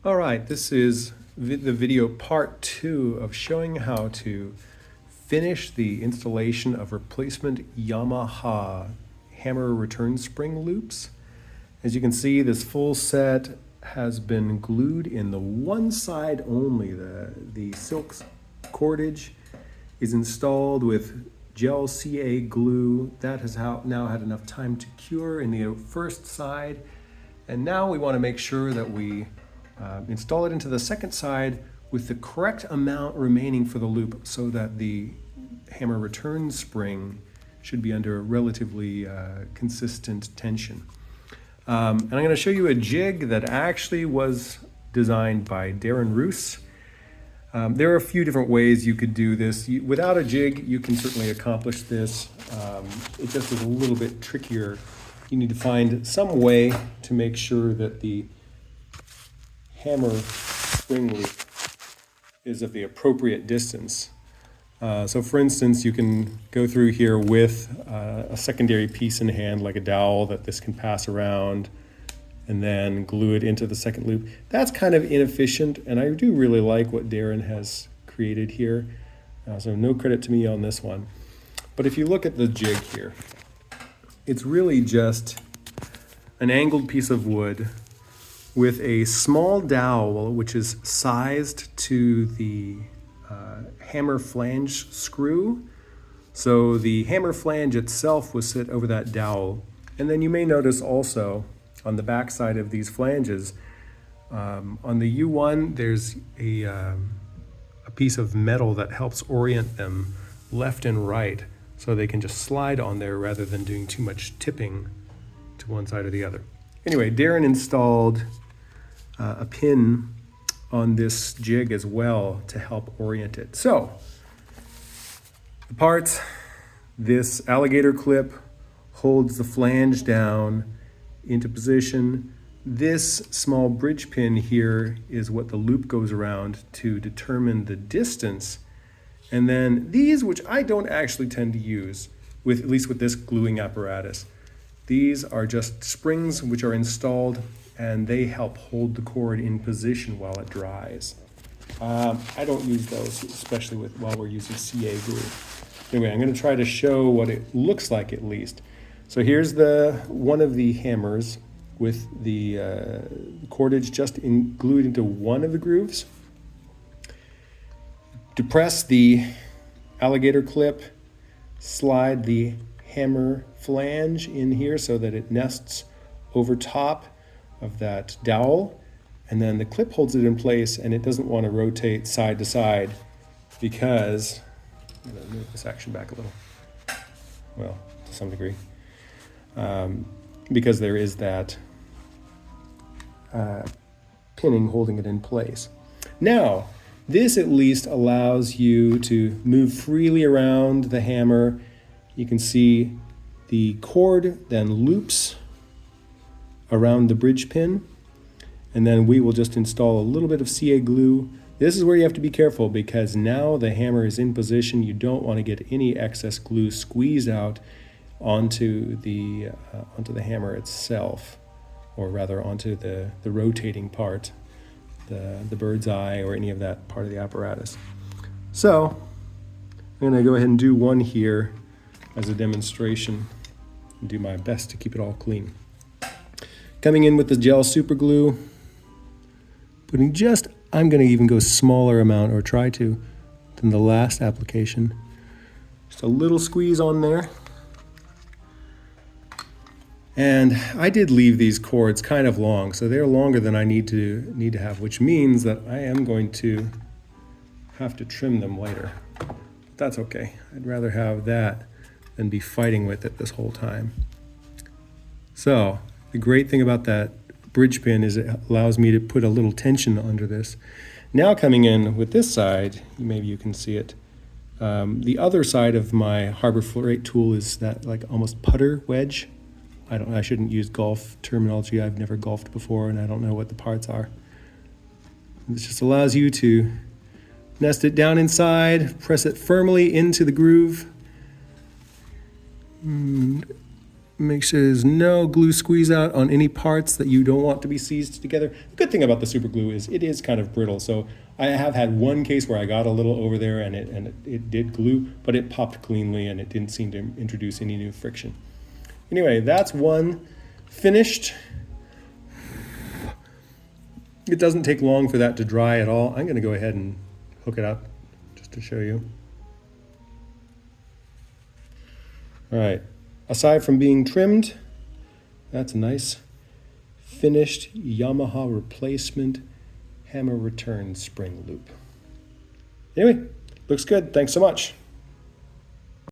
All right, this is the video part 2 of showing how to finish the installation of replacement Yamaha hammer return spring loops. As you can see, this full set has been glued in the one side only. The silk cordage is installed with gel CA glue. That has now had enough time to cure in the first side. And now we want to make sure that we install it into the second side with the correct amount remaining for the loop so that the hammer return spring should be under a relatively consistent tension. And I'm going to show you a jig that actually was designed by Darren Roos. There are a few different ways you could do this. Without a jig, you can certainly accomplish this. It just is a little bit trickier. You need to find some way to make sure that the hammer spring loop is of the appropriate distance. So for instance, you can go through here with a secondary piece in hand, like a dowel that this can pass around, and then glue it into the second loop. That's kind of inefficient, and I do really like what Darren has created here. So no credit to me on this one. But if you look at the jig here, it's really just an angled piece of wood with a small dowel which is sized to the hammer flange screw. So the hammer flange itself will sit over that dowel. And then you may notice also on the back side of these flanges, on the U1, there's a piece of metal that helps orient them left and right so they can just slide on there rather than doing too much tipping to one side or the other. Anyway, Darren installed a pin on this jig as well to help orient it. So, the parts, this alligator clip holds the flange down into position. This small bridge pin here is what the loop goes around to determine the distance. And then these, which I don't actually tend to use, at least with this gluing apparatus, these are just springs which are installed and they help hold the cord in position while it dries. I don't use those, especially while we're using CA glue. Anyway, I'm going to try to show what it looks like at least. So here's one of the hammers with the cordage just glued into one of the grooves. Depress the alligator clip, slide the hammer flange in here so that it nests over top of that dowel, and then the clip holds it in place and it doesn't want to rotate side to side because, I'm going to move this action back a little, well, to some degree, because there is that pinning holding it in place. Now, this at least allows you to move freely around the hammer. You can see the cord then loops around the bridge pin, and then we will just install a little bit of CA glue. This is where you have to be careful because now the hammer is in position. You don't want to get any excess glue squeezed out onto the hammer itself, or rather onto the rotating part, the bird's eye or any of that part of the apparatus. So I'm going to go ahead and do one here as a demonstration and do my best to keep it all clean. Coming in with the gel super glue, putting I'm going to even go smaller amount, or try to, than the last application. Just a little squeeze on there. And I did leave these cords kind of long, so they're longer than I need to have, which means that I am going to have to trim them later. That's okay. I'd rather have that than be fighting with it this whole time. So the great thing about that bridge pin is it allows me to put a little tension under this. Now coming in with this side, maybe you can see it. The other side of my Harbor Freight tool is that like almost putter wedge. I shouldn't use golf terminology. I've never golfed before and I don't know what the parts are. This just allows you to nest it down inside, press it firmly into the groove, Make sure there's no glue squeeze out on any parts that you don't want to be seized together. The good thing about the super glue is it is kind of brittle. So I have had one case where I got a little over there and it did glue, but it popped cleanly and it didn't seem to introduce any new friction. Anyway, that's one finished. It doesn't take long for that to dry at all. I'm going to go ahead and hook it up just to show you. All right. Aside from being trimmed, that's a nice finished Yamaha replacement hammer return spring loop. Anyway, looks good. Thanks so much.